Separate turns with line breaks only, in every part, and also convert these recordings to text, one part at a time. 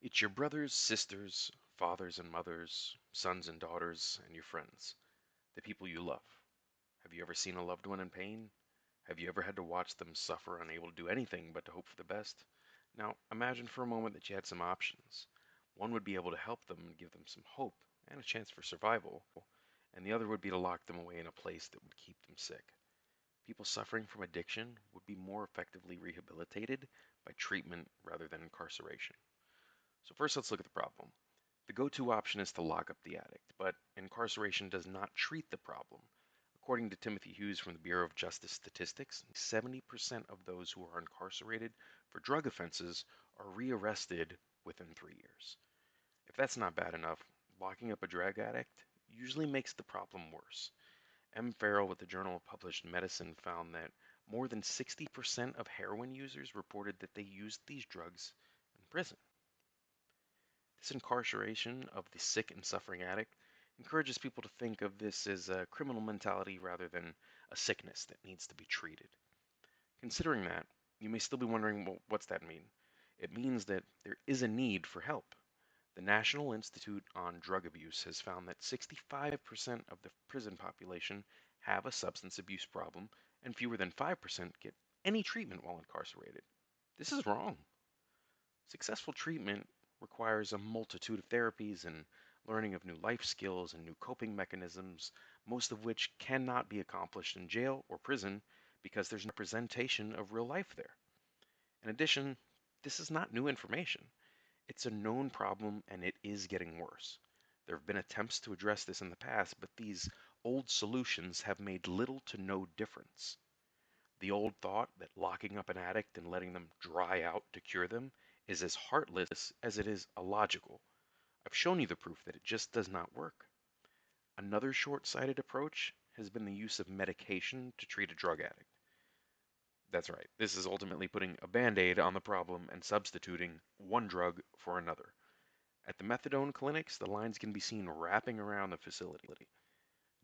It's your brothers, sisters, fathers and mothers, sons and daughters, and your friends, the people you love. Have you ever seen a loved one in pain? Have you ever had to watch them suffer, unable to do anything but to hope for the best? Now, imagine for a moment that you had some options. One would be able to help them and give them some hope and a chance for survival, and the other would be to lock them away in a place that would keep them sick. People suffering from addiction would be more effectively rehabilitated by treatment rather than incarceration. So first, let's look at the problem. The go-to option is to lock up the addict, but incarceration does not treat the problem. According to Timothy Hughes from the Bureau of Justice Statistics, 70% of those who are incarcerated for drug offenses are rearrested within 3 years. If that's not bad enough, locking up a drug addict usually makes the problem worse. M. Farrell with the Journal of Published Medicine found that more than 60% of heroin users reported that they used these drugs in prison. This incarceration of the sick and suffering addict encourages people to think of this as a criminal mentality rather than a sickness that needs to be treated. Considering that, you may still be wondering, well, what's that mean? It means that there is a need for help. The National Institute on Drug Abuse has found that 65% of the prison population have a substance abuse problem, and fewer than 5% get any treatment while incarcerated. This is wrong. Successful treatment requires a multitude of therapies and learning of new life skills and new coping mechanisms, most of which cannot be accomplished in jail or prison because there's no representation of real life there. In addition, this is not new information. It's a known problem and it is getting worse. There have been attempts to address this in the past, but these old solutions have made little to no difference. The old thought that locking up an addict and letting them dry out to cure them is as heartless as it is illogical. I've shown you the proof that it just does not work. Another short-sighted approach has been the use of medication to treat a drug addict. That's right, this is ultimately putting a band-aid on the problem and substituting one drug for another. At the methadone clinics, the lines can be seen wrapping around the facility.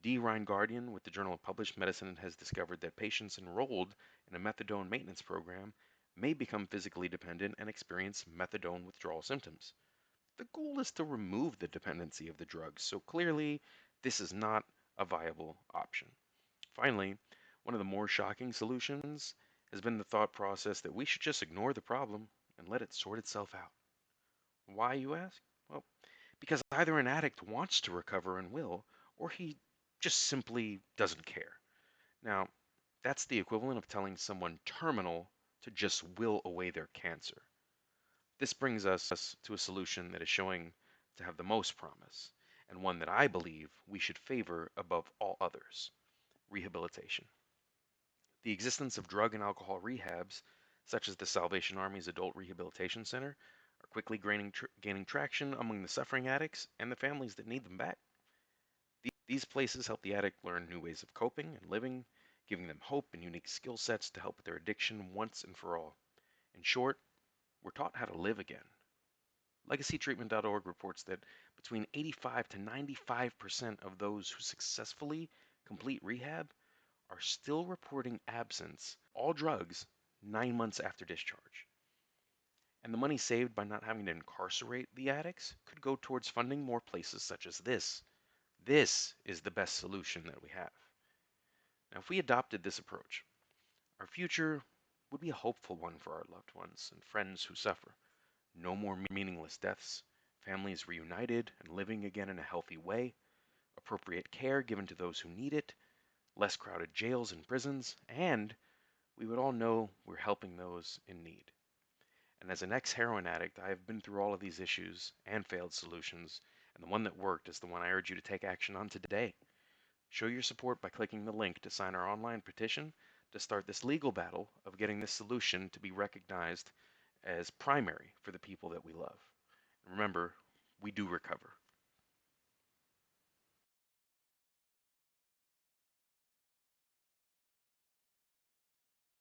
D. Reingardian with the Journal of Published Medicine has discovered that patients enrolled in a methadone maintenance program may become physically dependent and experience methadone withdrawal symptoms. The goal is to remove the dependency of the drugs, so clearly this is not a viable option. Finally, one of the more shocking solutions has been the thought process that we should just ignore the problem and let it sort itself out. Why, you ask? Well, because either an addict wants to recover and will, or he just simply doesn't care. Now, that's the equivalent of telling someone terminal to just will away their cancer. This brings us to a solution that is showing to have the most promise, and one that I believe we should favor above all others: rehabilitation. The existence of drug and alcohol rehabs, such as the Salvation Army's Adult Rehabilitation Center, are quickly gaining traction among the suffering addicts and the families that need them back. These places help the addict learn new ways of coping and living, giving them hope and unique skill sets to help with their addiction once and for all. In short, we're taught how to live again. LegacyTreatment.org reports that between 85 to 95% of those who successfully complete rehab are still reporting absence, all drugs, 9 months after discharge. And the money saved by not having to incarcerate the addicts could go towards funding more places such as this. This is the best solution that we have. Now, if we adopted this approach, our future would be a hopeful one for our loved ones and friends who suffer. No more meaningless deaths, families reunited and living again in a healthy way, appropriate care given to those who need it, less crowded jails and prisons, and we would all know we're helping those in need. And as an ex-heroin addict, I have been through all of these issues and failed solutions, and the one that worked is the one I urge you to take action on today. Show your support by clicking the link to sign our online petition to start this legal battle of getting this solution to be recognized as primary for the people that we love. And remember, we do recover.